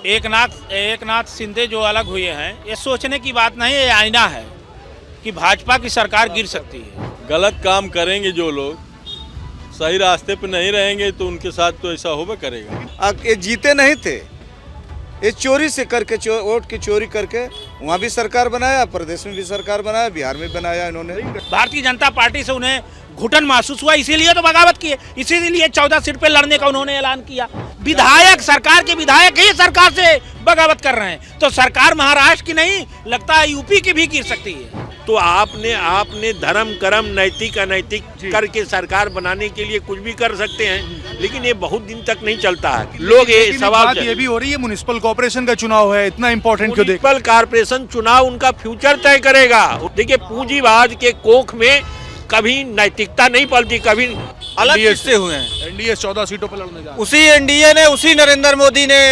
एक नाथ शिंदे जो अलग हुए हैं, ये सोचने की बात नहीं, ये आईना है कि भाजपा की सरकार गिर सकती है। गलत काम करेंगे जो लोग, सही रास्ते पे नहीं रहेंगे तो उनके साथ तो ऐसा होगा करेगा। ये जीते नहीं थे, ये चोरी से करके वोट की चोरी करके वहाँ भी सरकार बनाया, प्रदेश में भी सरकार बनाया, बिहार में बनाया इन्होंने। भारतीय जनता पार्टी से उन्हें घुटन महसूस हुआ, इसीलिए तो बगावत किए, इसीलिए 14 सीट पे लड़ने का उन्होंने ऐलान किया। विधायक, सरकार के विधायक ही सरकार से बगावत कर रहे हैं, तो सरकार महाराष्ट्र की नहीं, लगता है यूपी की भी गिर सकती है। तो आपने धर्म कर्म नैतिक अनैतिक करके सरकार बनाने के लिए कुछ भी कर सकते हैं, लेकिन ये बहुत दिन तक नहीं चलता है। लोग ये सवाल ये भी हो रही है, म्युनिसिपल कॉर्पोरेशन का चुनाव है, इतना इंपॉर्टेंट क्यों? म्युनिसिपल कॉर्पोरेशन चुनाव उनका फ्यूचर तय करेगा। देखिए, पूंजीवाद के कोख में कभी नैतिकता नहीं पलती, कभी अलग किस्से हुए हैं। एनडीए 14 सीटों पर लड़ने जा रहा है। उसी एनडीए ने, उसी नरेंद्र मोदी ने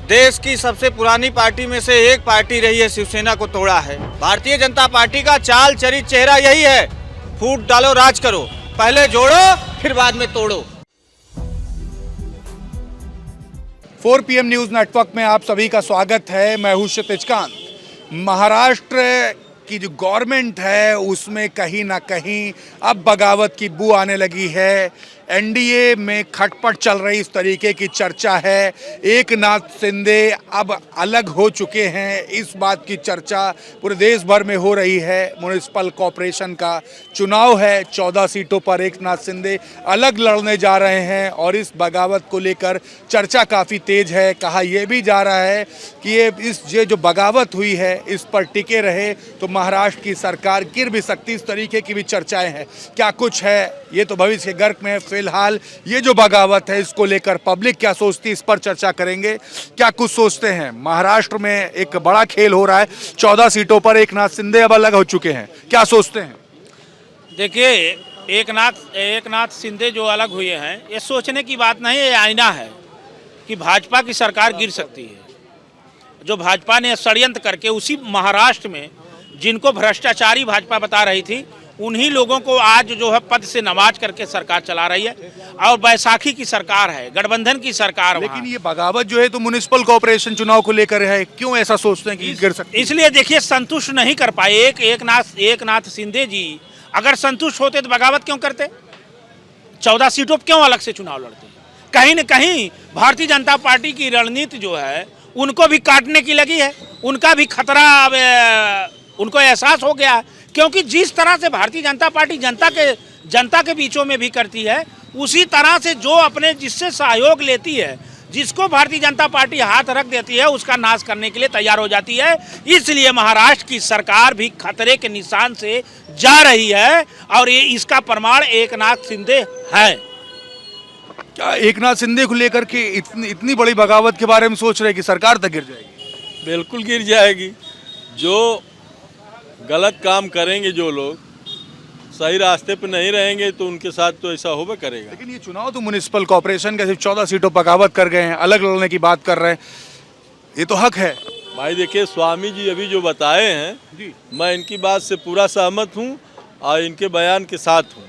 देश की सबसे पुरानी पार्टी में से एक पार्टी रही है शिवसेना को तोड़ा है। भारतीय जनता पार्टी का चाल चरित चेहरा यही है, फूट डालो राज करो, पहले जोड़ो फिर बाद में तोड़ो। 4 PM न्यूज नेटवर्क में आप सभी का स्वागत है। मैं हूं क्षितिज कांत। महाराष्ट्र की जो गवर्नमेंट है उसमें कहीं ना कहीं अब बगावत की बू आने लगी है। एनडीए में खटपट चल रही, इस तरीके की चर्चा है। एक नाथ शिंदे अब अलग हो चुके हैं, इस बात की चर्चा पूरे देश भर में हो रही है। म्युनिसिपल कॉर्पोरेशन का चुनाव है, 14 सीटों पर एक नाथ शिंदे अलग लड़ने जा रहे हैं और इस बगावत को लेकर चर्चा काफ़ी तेज है। कहा यह भी जा रहा है कि ये जो बगावत हुई है इस पर टिके रहे तो महाराष्ट्र की सरकार गिर भी सकती, इस तरीके की भी चर्चाएं हैं। क्या कुछ है ये तो भविष्य के गर्क में है। फिलहाल ये जो बगावत है इसको लेकर पब्लिक क्या सोचती है, इस पर चर्चा करेंगे। क्या कुछ सोचते हैं? महाराष्ट्र में एक बड़ा खेल हो रहा है, 14 सीटों पर एक नाथ शिंदे अब अलग हो चुके हैं, क्या सोचते हैं? देखिए, एक नाथ शिंदे जो अलग हुए हैं, ये सोचने की बात नहीं, ये आईना है कि भाजपा की सरकार गिर सकती है। जो भाजपा ने षड्यंत्र करके उसी महाराष्ट्र में जिनको भ्रष्टाचारी भाजपा बता रही थी, उन्हीं लोगों को आज जो है पद से नवाज करके सरकार चला रही है। और बैसाखी की सरकार है, गठबंधन की सरकार। लेकिन ये बगावत जो है तो म्युनिसिपल कॉर्पोरेशन चुनाव को लेकर है, क्यों ऐसा सोचते हैं कि गिर सकती है? इसलिए देखिए, संतुष्ट नहीं कर पाए एक नाथ शिंदे जी। अगर संतुष्ट होते तो बगावत क्यों करते? 14 सीटों पर क्यों अलग से चुनाव लड़ते? कहीं न कहीं भारतीय जनता पार्टी की रणनीति जो है उनको भी काटने की लगी है, उनका भी खतरा उनको एहसास हो गया। क्योंकि जिस तरह से भारतीय जनता पार्टी जनता के बीचों में भी करती है, उसी तरह से जो अपने जिससे सहयोग लेती है, जिसको भारतीय जनता पार्टी हाथ रख देती है, उसका नाश करने के लिए तैयार हो जाती है। इसलिए महाराष्ट्र की सरकार भी खतरे के निशान से जा रही है और ये इसका प्रमाण एक नाथ शिंदे है। क्या एक नाथ शिंदे को लेकर के इतनी बड़ी बगावत के बारे में सोच रहे हैं कि सरकार तक गिर जाएगी? बिल्कुल गिर जाएगी। जो गलत काम करेंगे जो लोग, सही रास्ते पे नहीं रहेंगे तो उनके साथ तो ऐसा होगा करेगा। लेकिन ये चुनाव तो म्युनिसिपल कॉर्पोरेशन का, सिर्फ 14 सीटों पर बगावत कर गए हैं, अलग लड़ने की बात कर रहे हैं, ये तो हक है। भाई देखिए, स्वामी जी अभी जो बताए हैं, मैं इनकी बात से पूरा सहमत हूँ और इनके बयान के साथ हूँ।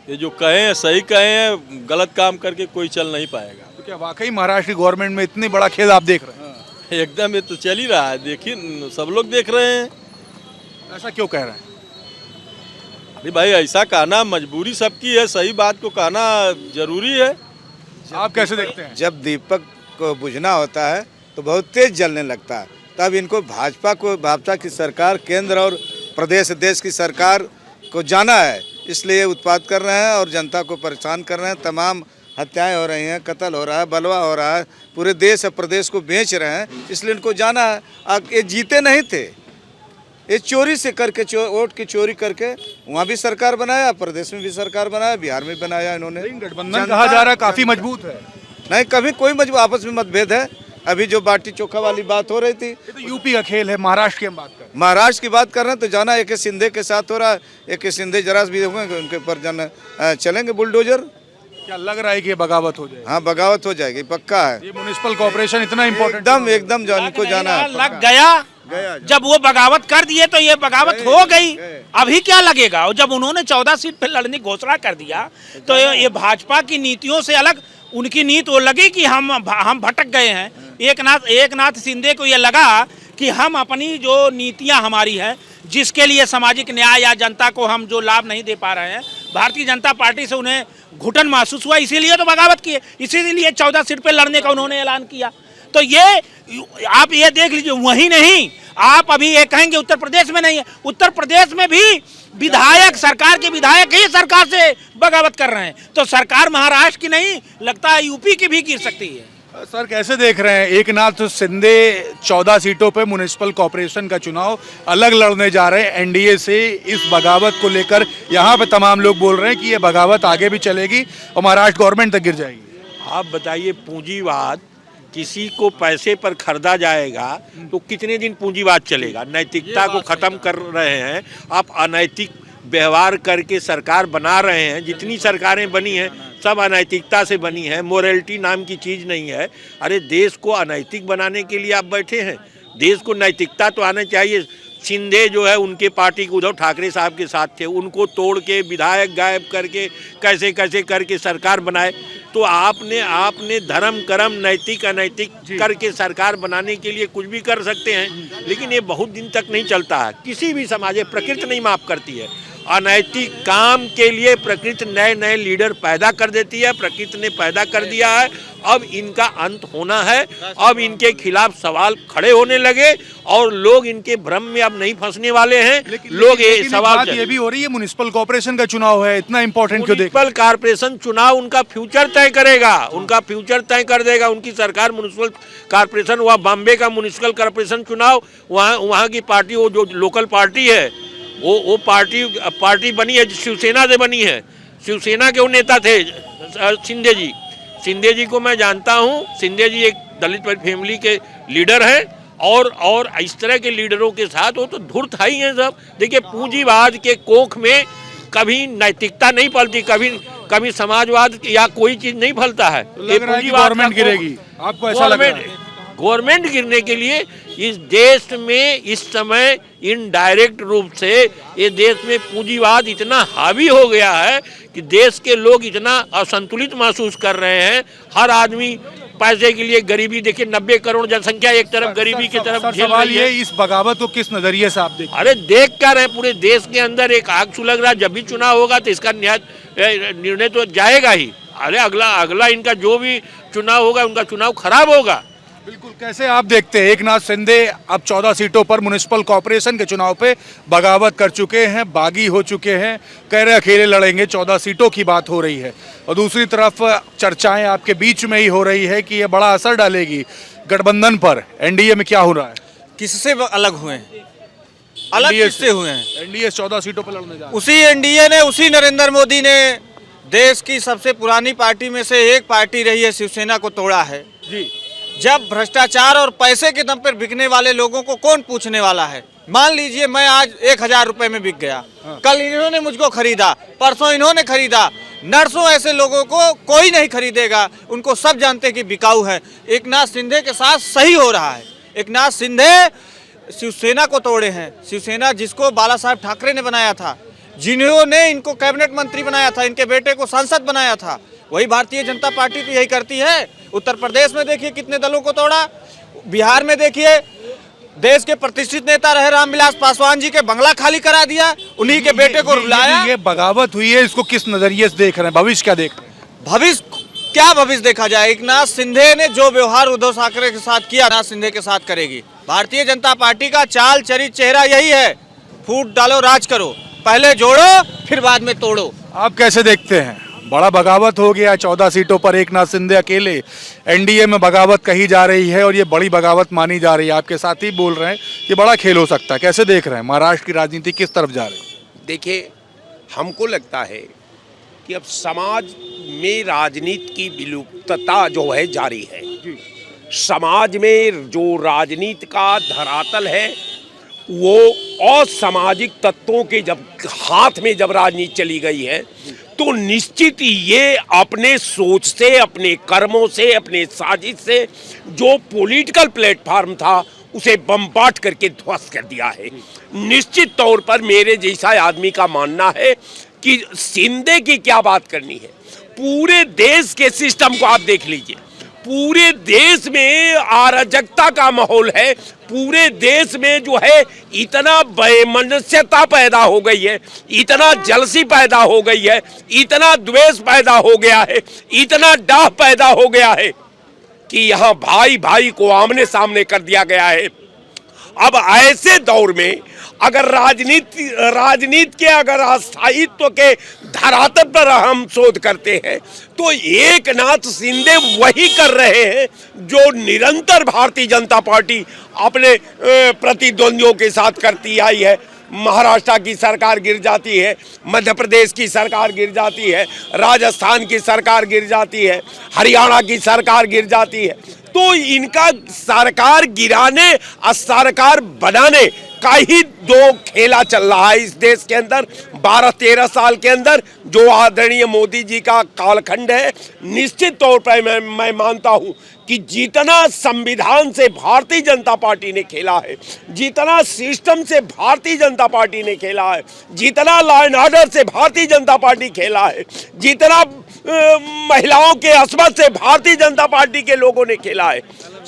ये जो कहे हैं सही कहे हैं, गलत काम करके कोई चल नहीं पाएगा। तो क्या वाकई महाराष्ट्र की गवर्नमेंट में इतनी बड़ा खेल आप देख रहे हैं? एकदम, ये तो चल ही रहा है, देखिए सब लोग देख रहे हैं। ऐसा क्यों कह रहे हैं? अरे भाई, ऐसा कहना मजबूरी सबकी है, सही बात को कहना जरूरी है। आप कैसे देखते हैं? जब दीपक को बुझना होता है तो बहुत तेज जलने लगता है, तब इनको भाजपा की सरकार, केंद्र और प्रदेश देश की सरकार को जाना है, इसलिए उत्पाद कर रहे हैं और जनता को परेशान कर रहे हैं। तमाम हत्याएं हो रही हैं, कत्ल हो रहा है, बलवा हो रहा है, पूरे देश और प्रदेश को बेच रहे हैं, इसलिए इनको जाना है। ये जीते नहीं थे, ये चोरी से करके वोट की चोरी करके वहाँ भी सरकार बनाया, प्रदेश में भी सरकार बनाया, बिहार में बनाया इन्होंने। गठबंधन कहा जा रहा है काफी मजबूत है। नहीं, कभी कोई मजबूत, आपस में मतभेद है। अभी जो बाटी चोखा वाली बात हो रही थी, ये तो यूपी का खेल है। महाराष्ट्र की हम बात कर रहे हैं। महाराष्ट्र की बात कर रहे हैं तो जाना एक शिंदे के साथ हो रहा है। एक शिंदे जरा भी होंगे, उनके ऊपर जाना चलेंगे बुलडोजर। क्या लग रहा है कि ये बगावत हो जाएगी? हाँ, बगावत हो जाएगी, पक्का है। ये म्युनिसिपल कॉर्पोरेशन इतना इम्पोर्टेंट, एकदम को जाना है, लग गया। जब वो बगावत कर दिए तो ये बगावत हो गई। अभी क्या लगेगा? और जब उन्होंने 14 सीट पर लड़ने की घोषणा कर दिया तो ये भाजपा की नीतियों से अलग उनकी नीति वो लगी कि हम भटक गए हैं, एक नाथ शिंदे को ये लगा कि हम अपनी जो नीतियां हमारी है, जिसके लिए सामाजिक न्याय या जनता को हम जो लाभ नहीं दे पा रहे हैं, भारतीय जनता पार्टी से उन्हें घुटन महसूस हुआ, इसीलिए तो बगावत किए, इसीलिए 14 सीट पे लड़ने का उन्होंने ऐलान किया। तो ये आप ये देख लीजिए, वही नहीं, आप अभी ये कहेंगे उत्तर प्रदेश में नहीं है, उत्तर प्रदेश में भी विधायक, सरकार के विधायक ही सरकार से बगावत कर रहे हैं। तो सरकार महाराष्ट्र की नहीं, लगता है यूपी की भी गिर सकती है। सर कैसे देख रहे हैं, एक नाथ शिंदे 14 सीटों पे म्युनिसिपल कॉर्पोरेशन का चुनाव अलग लड़ने जा रहे हैं एनडीए से, इस बगावत को लेकर यहाँ पे तमाम लोग बोल रहे हैं कि ये बगावत आगे भी चलेगी और महाराष्ट्र गवर्नमेंट तक गिर जाएगी। आप बताइए, पूंजीवाद किसी को पैसे पर खरीदा जाएगा तो कितने दिन पूंजीवाद चलेगा? नैतिकता को खत्म कर रहे हैं आप, अनैतिक व्यवहार करके सरकार बना रहे हैं। जितनी सरकारें बनी हैं सब अनैतिकता से बनी है, मोरलिटी नाम की चीज़ नहीं है। अरे देश को अनैतिक बनाने के लिए आप बैठे हैं, देश को नैतिकता तो आना चाहिए। शिंदे जो है उनके पार्टी के उद्धव ठाकरे साहब के साथ थे, उनको तोड़ के विधायक गायब करके कैसे कैसे करके सरकार बनाए। तो आपने धर्म कर्म नैतिक अनैतिक करके सरकार बनाने के लिए कुछ भी कर सकते हैं, लेकिन ये बहुत दिन तक नहीं चलता है। किसी भी समाज में प्रकृति नहीं माफ करती है। अनैतिक काम के लिए प्रकृति नए नए लीडर पैदा कर देती है, प्रकृति ने पैदा कर दिया है। अब इनका अंत होना है, अब इनके खिलाफ सवाल खड़े होने लगे और लोग इनके भ्रम में अब नहीं फंसने वाले हैं। लोग ये सवाल ये भी हो रही है, म्युनिसिपल कॉर्पोरेशन का चुनाव है, इतना इंपॉर्टेंट क्यों देख? म्युनिसिपल कॉर्पोरेशन चुनाव उनका फ्यूचर तय करेगा, उनका फ्यूचर तय कर देगा। उनकी सरकार म्युनिसिपल कॉर्पोरेशन, वहाँ बॉम्बे का म्युनिसिपल कॉर्पोरेशन चुनाव, वहाँ की पार्टी, वो जो लोकल पार्टी है, वो पार्टी बनी है, शिवसेना से बनी है। शिवसेना के वो नेता थे शिंदे जी को मैं जानता हूँ। शिंदे जी एक दलित फैमिली के लीडर हैं और इस तरह के लीडरों के साथ वो तो धूर्त ही हैं सब। देखिए, पूंजीवाद के कोख में कभी नैतिकता नहीं पलती, कभी समाजवाद या कोई चीज नहीं फलता है। ये गवर्नमेंट गिरेगी, आपको ऐसा लग रहा है? गवर्नमेंट गिरने के लिए इस देश में इस समय इनडायरेक्ट रूप से ये देश में पूंजीवाद इतना हावी हो गया है कि देश के लोग इतना असंतुलित महसूस कर रहे हैं। हर आदमी पैसे के लिए, गरीबी देखिए, 90 करोड़ जनसंख्या एक तरफ गरीबी की तरफ झेल रही है। इस बगावत को किस नजरिए से आप देखते हैं? अरे देख क्या रहे, पूरे देश के अंदर एक आग सुलग रहा है। जब भी चुनाव होगा तो इसका निर्णय तो जाएगा ही। अरे अगला इनका जो भी चुनाव होगा, उनका चुनाव खराब होगा। बिल्कुल। कैसे आप देखते हैं, एक नाथ शिंदे अब 14 सीटों पर म्युनिसिपल कॉर्पोरेशन के चुनाव पे बगावत कर चुके हैं, बागी हो चुके हैं, कह रहे अकेले लड़ेंगे, 14 सीटों की बात हो रही है। और दूसरी तरफ चर्चाएं आपके बीच में ही हो रही है कि ये बड़ा असर डालेगी गठबंधन पर। एनडीए में क्या हो रहा है? किससे अलग हुए हैं? अलग किससे हुए हैं? एनडीए 14 सीटों पर लड़ने जा रहा है। उसी एनडीए ने, उसी नरेंद्र मोदी ने देश की सबसे पुरानी पार्टी में से एक पार्टी रही है शिवसेना को तोड़ा है जी। जब भ्रष्टाचार और पैसे के दम पर बिकने वाले लोगों को कौन पूछने वाला है? मान लीजिए मैं आज 1000 रुपए में बिक गया, कल इन्होंने मुझको खरीदा, परसों इन्होंने खरीदा, नरसों ऐसे लोगों को कोई नहीं खरीदेगा, उनको सब जानते हैं कि बिकाऊ है। एक नाथ शिंदे के साथ सही हो रहा है। एक नाथ शिंदे शिवसेना को तोड़े हैं, शिवसेना जिसको बाला साहब ठाकरे ने बनाया था, जिन्होंने इनको कैबिनेट मंत्री बनाया था, इनके बेटे को सांसद बनाया था, वही भारतीय जनता पार्टी तो यही करती है। उत्तर प्रदेश में देखिए कितने दलों को तोड़ा, बिहार में देखिए देश के प्रतिष्ठित नेता रहे रामविलास पासवान जी के बंगला खाली करा दिया, उन्हीं के बेटे को रुलाया। ये बगावत हुई है, इसको किस नजरिए से देख रहे हैं? भविष्य क्या देख रहे हैं? भविष्य क्या भविष्य देखा जाए? एक नाथ शिंदे ने जो व्यवहार उद्धव ठाकरे के साथ किया, नाथ शिंदे के साथ करेगी भारतीय जनता पार्टी का। चाल चरित्र चेहरा यही है, फूट डालो राज करो, पहले जोड़ो फिर बाद में तोड़ो। आप कैसे देखते हैं? बड़ा बगावत हो गया 14 सीटों पर, एक नाथ शिंदे अकेले, एनडीए में बगावत कही जा रही है और ये बड़ी बगावत मानी जा रही है। आपके साथ ही बोल रहे हैं कि बड़ा खेल हो सकता है। कैसे देख रहे हैं महाराष्ट्र की राजनीति किस तरफ जा रही है? देखिए, हमको लगता है कि अब समाज में राजनीति की विलुप्तता जो है जारी है। समाज में जो राजनीति का धरातल है वो असामाजिक तत्वों के जब हाथ में जब राजनीति चली गई है तो निश्चित ये अपने सोच से, अपने कर्मों से, अपने साजिश से जो पॉलिटिकल प्लेटफॉर्म था उसे बम्बाट करके ध्वस्त कर दिया है। निश्चित तौर पर मेरे जैसा आदमी का मानना है कि शिंदे की क्या बात करनी है। पूरे देश के सिस्टम को आप देख लीजिए, पूरे देश में अराजकता का माहौल है, पूरे देश में जो है इतना वैमनस्यता पैदा हो गई है, इतना जलसी पैदा हो गई है, इतना द्वेष पैदा हो गया है, इतना डाह पैदा हो गया है कि यहाँ भाई भाई को आमने सामने कर दिया गया है। अब ऐसे दौर में अगर राजनीति के अगर अस्थायित्व के धरातल पर हम शोध करते हैं तो एकनाथ शिंदे वही कर रहे हैं जो निरंतर भारतीय जनता पार्टी अपने प्रतिद्वंदियों के साथ करती आई है। महाराष्ट्र की सरकार गिर जाती है, मध्य प्रदेश की सरकार गिर जाती है, राजस्थान की सरकार गिर जाती है, हरियाणा की सरकार गिर जाती है। तो इनका सरकार गिराने और सरकार बनाने का ही दो खेला चल रहा है इस देश के अंदर। 12-13 साल के अंदर जो आदरणीय मोदी जी का कालखंड है, निश्चित तौर पर मैं मानता हूं कि जितना संविधान से भारतीय जनता पार्टी ने खेला है, जितना सिस्टम से भारतीय जनता पार्टी ने खेला है, जितना लॉ एंड ऑर्डर से भारतीय जनता पार्टी खेला है, जितना महिलाओं के अस्मत से भारतीय जनता पार्टी के लोगों ने खेला है,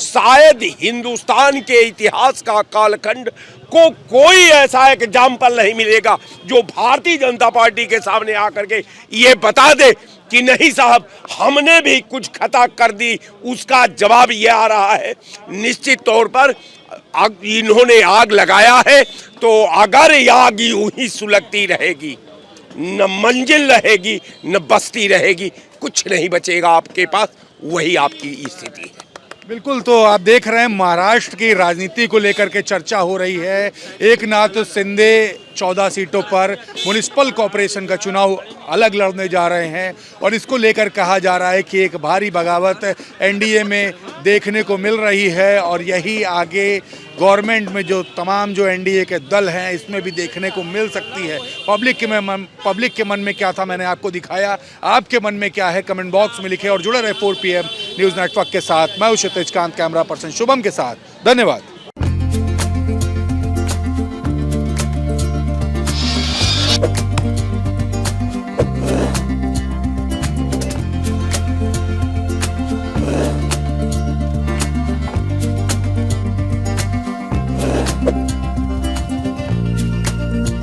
शायद हिंदुस्तान के इतिहास का कालखंड को कोई ऐसा एग्जाम्पल नहीं मिलेगा जो भारतीय जनता पार्टी के सामने आकर के ये बता दे कि नहीं साहब हमने भी कुछ खता कर दी। उसका जवाब ये आ रहा है निश्चित तौर पर इन्होंने आग लगाया है, तो अगर ये आग यूं ही सुलगती रहेगी, न मंजिल रहेगी न बस्ती रहेगी, कुछ नहीं बचेगा आपके पास, वही आपकी स्थिति है। बिल्कुल, तो आप देख रहे हैं महाराष्ट्र की राजनीति को लेकर के चर्चा हो रही है। एकनाथ शिंदे 14 सीटों पर म्युनिसिपल कॉरपोरेशन का चुनाव अलग लड़ने जा रहे हैं और इसको लेकर कहा जा रहा है कि एक भारी बगावत एनडीए में देखने को मिल रही है और यही आगे गवर्नमेंट में जो तमाम जो एनडीए के दल हैं इसमें भी देखने को मिल सकती है। पब्लिक के मन में क्या था मैंने आपको दिखाया, आपके मन में क्या है कमेंट बॉक्स में लिखे और जुड़े रहे 4 PM न्यूज़ नेटवर्क के साथ। मैं हूं क्षितिज कांत, कैमरा पर्सन शुभम के साथ। धन्यवाद।